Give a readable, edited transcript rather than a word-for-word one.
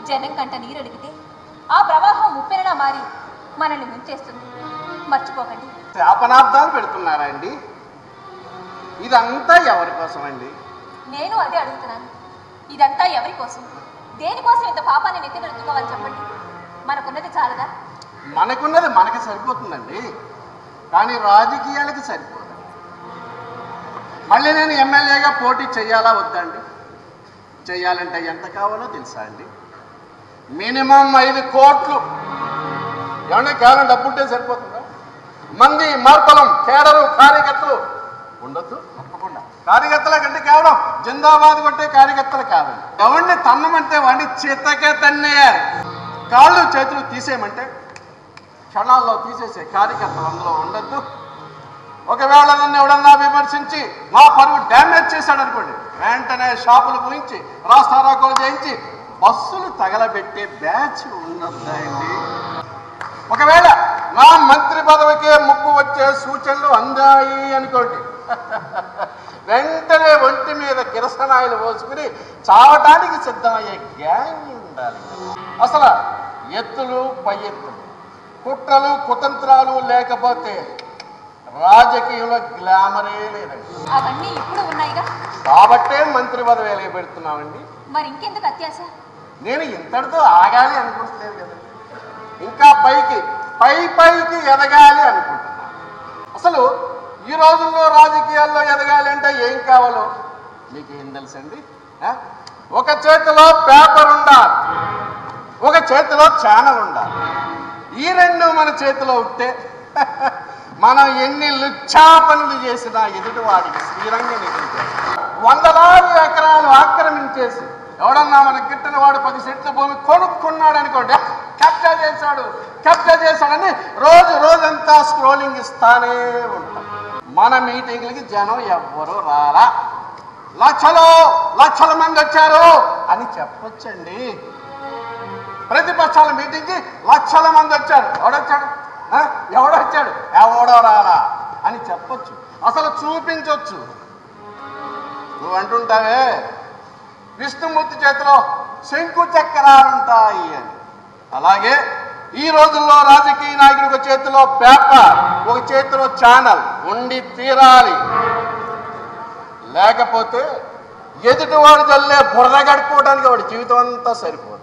జనం కంట నీరడిగితే ఆ ప్రవాహం ఉప్పెనలా మారి మనల్ని ముంచేస్తుంది. మర్చిపోకండి. శాపనార్థాలు పెడుతున్నారా అండి? ఇదంతా ఎవరి కోసం అండి? నేను అదే అడుగుతున్నాను. ఇదంతా ఎవరి కోసం? దేనికోసం ఇంత పాపాన్ని నెత్తినెత్తుకోవాలి చెప్పండి. మనకున్నది చాలదా? మనకున్నది మనకి సరిపోతుందండి, కానీ రాజకీయాలకి సరిపోదు. మళ్ళీ నేను ఎమ్మెల్యేగా పోటీ చేయాలా వద్దండి? చేయాలంటే ఎంత కావాలో తెలుసా అండి? మినిమం 5 కోట్లు. ఏమన్నా కేవలం డబ్బుంటే సరిపోతుందా? మంది, మార్పలం, కేడరు, కార్యకర్తలు ఉండొద్దు. తప్పకుండా కార్యకర్తల కంటే కేవలం జిందాబాద్ కొట్టే కార్యకర్తలు కాదండి. ఎవరిని తన్నమంటే వాడిని చిత్తకే తన్నేయాలి. కాళ్ళు చేతులు తీసేయమంటే క్షణాల్లో తీసేసే కార్యకర్తలు అందులో ఉండొద్దు. ఒకవేళ నన్ను ఎవడన్నా విమర్శించి నా పరువు డ్యామేజ్ చేశాడనుకోండి, వెంటనే షాపులు ముయించి రాస్తారోకోలు చేయించి బస్సులు తగలబెట్టే బ్యాచ్ ఉండొద్దండి. ఒకవేళ నా మంత్రి పదవికే ముప్పు వచ్చే సూచనలు అందాయి అనుకోండి, వెంటనే ఒంటి మీద కిరసనాయిలు పోసుకుని చావటానికి సిద్ధమయ్యే గ్యాంగ్ ఉండాలి. అసలు ఎత్తులు పై ఎత్తులు, కుట్రలు కుతంత్రాలు లేకపోతే రాజకీయంలో గ్లామరే లేదండి. అవన్నీ ఇప్పుడు ఉన్నాయిగా, కాబట్టే మంత్రి పదవి పెడుతున్నామండి. మరి ఇంకెందుకు అత్యాశ? నేను ఇంతటితో ఆగాలి అనుకుంటలేదు కదా, ఇంకా పైకి ఎదగాలి అనుకుంటున్నాను. అసలు ఈ రోజుల్లో రాజకీయాల్లో ఎదగాలి అంటే ఏం కావాలో మీకు ఏం తెలుసండి? ఒక చేతిలో పేపర్ ఉండాలి, ఒక చేతిలో ఛానల్ ఉండాలి. ఈ రెండు మన చేతిలో ఉంటే మనం ఎన్ని లుచ్చా పనులు చేసినా ఎదుటి వాడికి స్థిరంగా నిలిచారు. 100 ఎకరాలు ఆక్రమించేసి ఎవడన్నా మనకు గిట్టిన వాడు 10 సెంట్ల భూమి కొనుక్కున్నాడు అనుకోండి, కబ్జా చేశాడని రోజంతా స్క్రోలింగ్ ఇస్తానే ఉంటాం. మన మీటింగ్లకి జనం ఎవ్వరూ రాలా, లక్షల మంది వచ్చారు అని చెప్పొచ్చండి. ప్రతిపక్షాల మీటింగ్కి లక్షల మంది వచ్చారు, ఎవడో రాలా అని చెప్పొచ్చు, అసలు చూపించవచ్చు. నువ్వు అంటుంటావే విష్ణుమూర్తి చేతిలో శంకు చక్రాలుంటాయి అని. అలాగే ఈ రోజుల్లో రాజకీయ నాయకుడి ఒక చేతిలో పేపర్, ఒక చేతిలో ఛానల్ ఉండి తీరాలి. లేకపోతే ఎదుటివాడు జల్లే బురద గడుపుకోవడానికి వాడి జీవితం అంతా సరిపోదు.